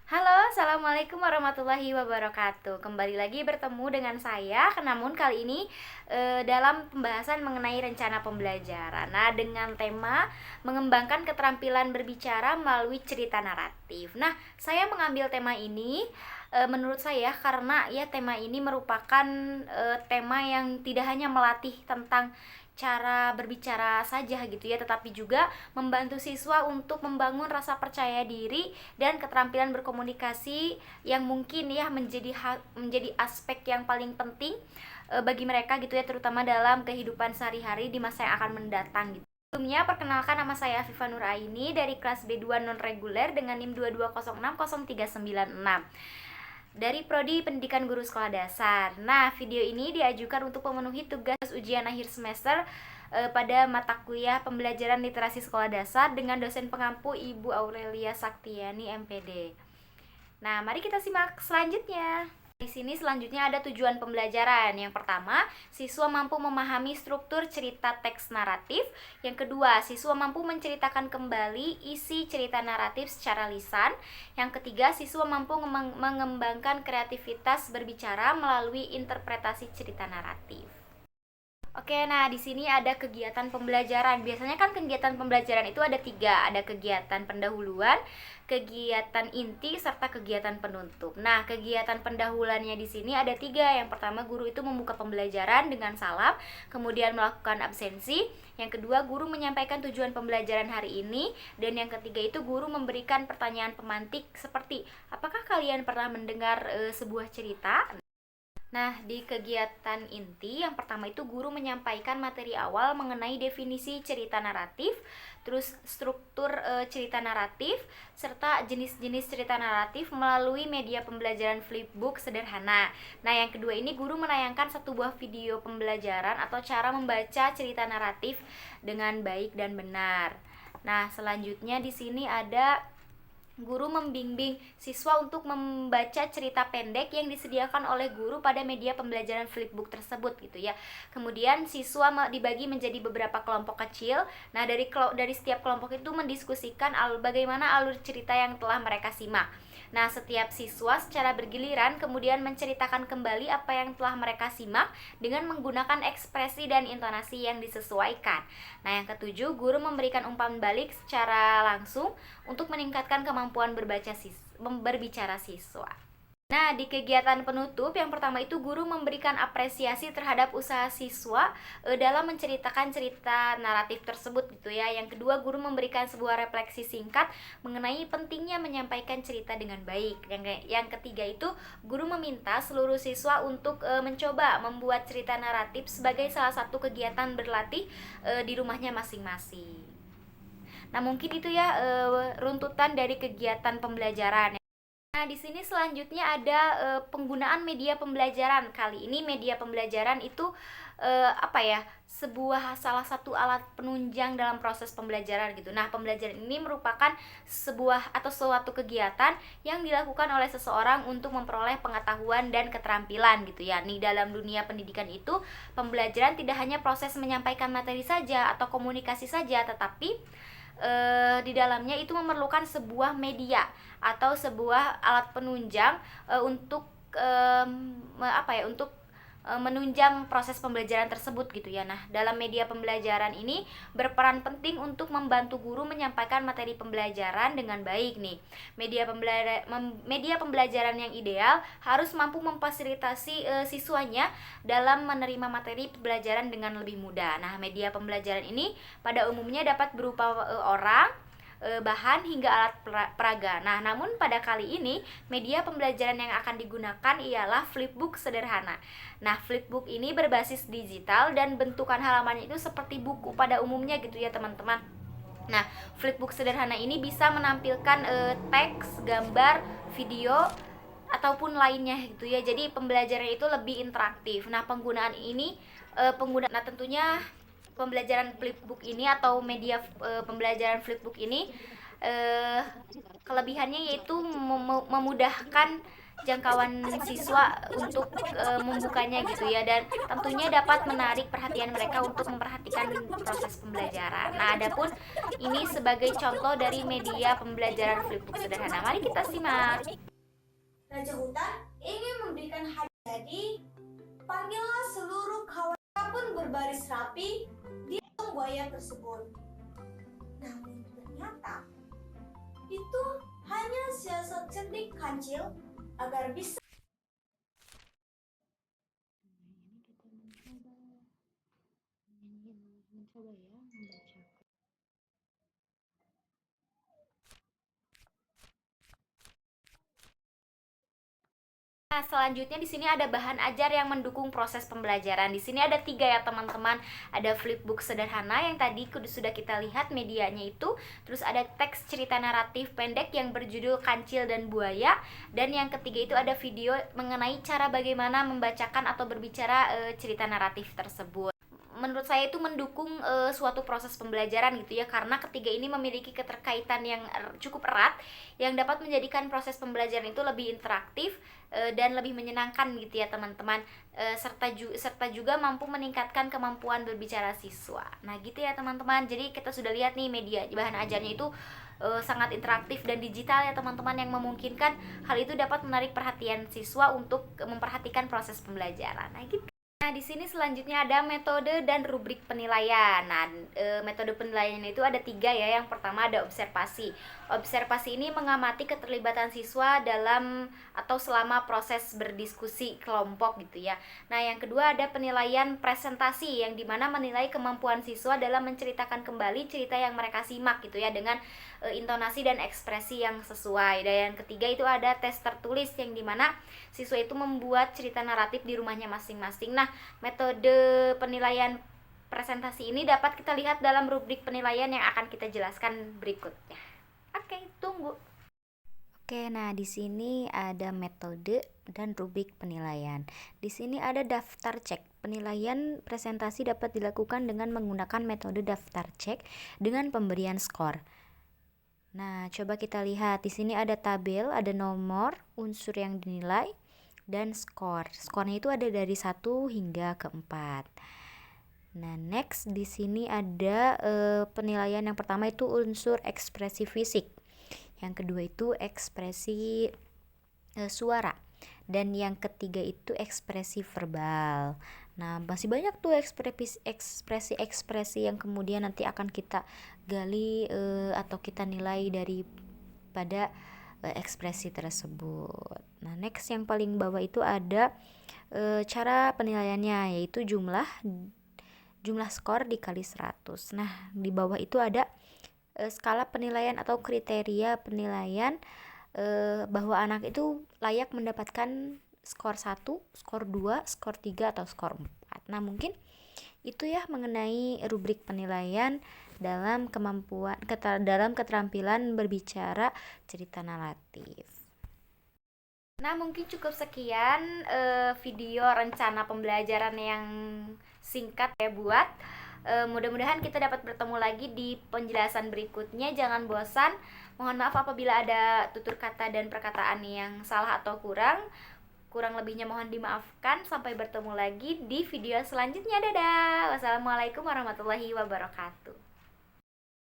Halo, assalamualaikum warahmatullahi wabarakatuh. Kembali lagi bertemu dengan saya, namun kali ini dalam pembahasan mengenai rencana pembelajaran. Nah, dengan tema mengembangkan keterampilan berbicara melalui cerita naratif. Nah, saya mengambil tema ini menurut saya karena ya tema ini merupakan tema yang tidak hanya melatih tentang cara berbicara saja gitu ya, tetapi juga membantu siswa untuk membangun rasa percaya diri dan keterampilan berkomunikasi yang mungkin ya menjadi aspek yang paling penting bagi mereka gitu ya, terutama dalam kehidupan sehari-hari di masa yang akan mendatang gitu. Sebelumnya, perkenalkan, nama saya Afifa Nuraini dari kelas B2 non reguler dengan NIM 220603996 dari Prodi Pendidikan Guru Sekolah Dasar. Nah, video ini diajukan untuk memenuhi tugas ujian akhir semester pada mata kuliah pembelajaran literasi sekolah dasar dengan dosen pengampu Ibu Aurelia Saktiani MPD. Nah, mari kita simak selanjutnya. Di sini selanjutnya ada tujuan pembelajaran. Yang pertama, siswa mampu memahami struktur cerita teks naratif. Yang kedua, siswa mampu menceritakan kembali isi cerita naratif secara lisan. Yang ketiga, siswa mampu mengembangkan kreativitas berbicara melalui interpretasi cerita naratif. Oke, nah di sini ada kegiatan pembelajaran. Biasanya kan kegiatan pembelajaran itu ada tiga, ada kegiatan pendahuluan, kegiatan inti, serta kegiatan penutup. Nah, kegiatan pendahuluannya di sini ada tiga. Yang pertama, guru itu membuka pembelajaran dengan salam, kemudian melakukan absensi. Yang kedua, guru menyampaikan tujuan pembelajaran hari ini, dan yang ketiga itu guru memberikan pertanyaan pemantik seperti, apakah kalian pernah mendengar sebuah cerita? Nah, di kegiatan inti, yang pertama itu guru menyampaikan materi awal mengenai definisi cerita naratif, terus struktur cerita naratif, serta jenis-jenis cerita naratif melalui media pembelajaran flipbook sederhana. Nah, yang kedua ini guru menayangkan satu buah video pembelajaran atau cara membaca cerita naratif dengan baik dan benar. Nah, selanjutnya di sini ada guru membimbing siswa untuk membaca cerita pendek yang disediakan oleh guru pada media pembelajaran flipbook tersebut gitu ya. Kemudian siswa dibagi menjadi beberapa kelompok kecil. Nah, dari setiap kelompok itu mendiskusikan bagaimana alur cerita yang telah mereka simak. Nah, setiap siswa secara bergiliran kemudian menceritakan kembali apa yang telah mereka simak dengan menggunakan ekspresi dan intonasi yang disesuaikan. Nah, yang ketujuh, guru memberikan umpan balik secara langsung untuk meningkatkan kemampuan berbicara siswa. Nah, di kegiatan penutup yang pertama itu guru memberikan apresiasi terhadap usaha siswa dalam menceritakan cerita naratif tersebut gitu ya. Yang kedua, guru memberikan sebuah refleksi singkat mengenai pentingnya menyampaikan cerita dengan baik. Yang ketiga itu guru meminta seluruh siswa untuk mencoba membuat cerita naratif sebagai salah satu kegiatan berlatih di rumahnya masing-masing. Nah, mungkin itu ya runtutan dari kegiatan pembelajaran. Nah, di sini selanjutnya ada penggunaan media pembelajaran. Kali ini media pembelajaran itu apa ya? Sebuah salah satu alat penunjang dalam proses pembelajaran gitu. Nah, pembelajaran ini merupakan sebuah atau suatu kegiatan yang dilakukan oleh seseorang untuk memperoleh pengetahuan dan keterampilan gitu ya. Nih, dalam dunia pendidikan itu, pembelajaran tidak hanya proses menyampaikan materi saja atau komunikasi saja, tetapi di dalamnya itu memerlukan sebuah media atau sebuah alat penunjang untuk menunjang proses pembelajaran tersebut gitu ya. Nah, dalam media pembelajaran ini berperan penting untuk membantu guru menyampaikan materi pembelajaran dengan baik nih. Media pembelajaran yang ideal harus mampu memfasilitasi siswanya dalam menerima materi pembelajaran dengan lebih mudah. Nah, media pembelajaran ini pada umumnya dapat berupa orang, bahan hingga alat peraga. Nah, namun pada kali ini media pembelajaran yang akan digunakan ialah flipbook sederhana. Nah, flipbook ini berbasis digital dan bentukan halamannya itu seperti buku pada umumnya gitu ya, teman-teman. Nah, flipbook sederhana ini bisa menampilkan teks, gambar, video ataupun lainnya gitu ya. Jadi pembelajaran itu lebih interaktif. Nah, penggunaan ini tentunya pembelajaran flipbook ini atau media pembelajaran flipbook ini kelebihannya yaitu memudahkan jangkauan siswa untuk membukanya gitu ya, dan tentunya dapat menarik perhatian mereka untuk memperhatikan proses pembelajaran. Nah, adapun ini sebagai contoh dari media pembelajaran flipbook sederhana. Mari kita simak. Raja Hutan ingin memberikan hadiah, jadi panggillah seluruh kawan pun berbaris rapi di buaya tersebut. Namun ternyata itu hanya siasat cerdik kancil agar bisa Nah, selanjutnya di sini ada bahan ajar yang mendukung proses pembelajaran. Di sini ada 3 ya teman-teman. Ada flipbook sederhana yang tadi sudah kita lihat medianya itu. Terus ada teks cerita naratif pendek yang berjudul Kancil dan Buaya. Dan yang ketiga itu ada video mengenai cara bagaimana membacakan atau berbicara cerita naratif tersebut. Menurut saya itu mendukung suatu proses pembelajaran gitu ya, karena ketiga ini memiliki keterkaitan yang cukup erat yang dapat menjadikan proses pembelajaran itu lebih interaktif dan lebih menyenangkan gitu ya teman-teman, serta juga mampu meningkatkan kemampuan berbicara siswa. Nah gitu ya teman-teman, jadi kita sudah lihat nih media bahan ajarnya itu sangat interaktif dan digital ya teman-teman, yang memungkinkan hal itu dapat menarik perhatian siswa untuk memperhatikan proses pembelajaran. Nah gitu. Nah, di sini selanjutnya ada metode dan rubrik penilaian. Nah, metode penilaian itu ada 3 ya. Yang pertama ada observasi. Observasi ini mengamati keterlibatan siswa dalam atau selama proses berdiskusi kelompok gitu ya. Nah, yang kedua ada penilaian presentasi, yang dimana menilai kemampuan siswa dalam menceritakan kembali cerita yang mereka simak gitu ya, dengan intonasi dan ekspresi yang sesuai. Dan yang ketiga itu ada tes tertulis, yang dimana siswa itu membuat cerita naratif di rumahnya masing-masing. Nah, metode penilaian presentasi ini dapat kita lihat dalam rubrik penilaian yang akan kita jelaskan berikutnya. Oke, tunggu. Oke, nah di sini ada metode dan rubrik penilaian. Di sini ada daftar cek. Penilaian presentasi dapat dilakukan dengan menggunakan metode daftar cek dengan pemberian skor. Nah, coba kita lihat di sini ada tabel, ada nomor, unsur yang dinilai, dan skor. Skornya itu ada dari 1 hingga ke 4. Nah, next di sini ada penilaian yang pertama itu unsur ekspresi fisik. Yang kedua itu ekspresi suara. Dan yang ketiga itu ekspresi verbal. Nah, masih banyak tuh ekspresi-ekspresi yang kemudian nanti akan kita gali atau kita nilai daripada ekspresi tersebut. Nah, next yang paling bawah itu ada cara penilaiannya, yaitu jumlah skor dikali 100. Nah, di bawah itu ada skala penilaian atau kriteria penilaian bahwa anak itu layak mendapatkan skor 1, skor 2, skor 3, atau skor 4. Nah, mungkin itu ya mengenai rubrik penilaian dalam keterampilan berbicara cerita naratif. Nah, mungkin cukup sekian video rencana pembelajaran yang singkat ya buat. Mudah-mudahan kita dapat bertemu lagi di penjelasan berikutnya. Jangan bosan. Mohon maaf apabila ada tutur kata dan perkataan yang salah atau kurang. Kurang lebihnya mohon dimaafkan. Sampai bertemu lagi di video selanjutnya. Dadah. Wassalamualaikum warahmatullahi wabarakatuh.